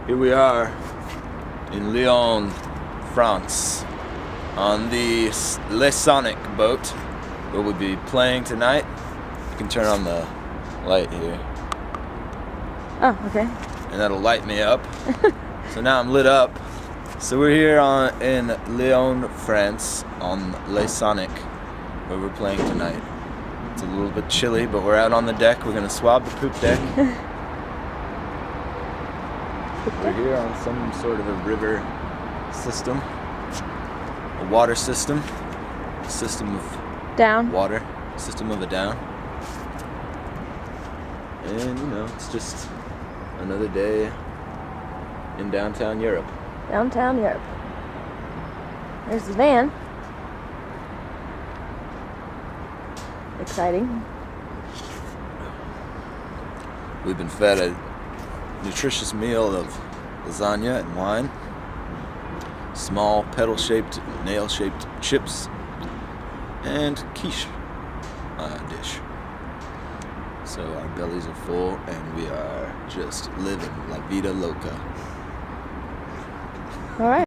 Here we are in Lyon, France, on the Le Sonic boat where we'll be playing tonight. You can turn on the light here. Oh, okay. And that'll light me up. So now I'm lit up. So we're here in Lyon, France, on Le Sonic, where we're playing tonight. It's a little bit chilly, but we're out on the deck. We're gonna swab the poop deck. We're here on some sort of a river system, a water system, a system of Down. water, system of a down. And you know, it's just another day in downtown Europe. Downtown Europe. There's the van. Exciting. We've been fed a nutritious meal of lasagna and wine, small petal-shaped, nail-shaped chips, and quiche dish. So our bellies are full and we are just living la vida loca. All right.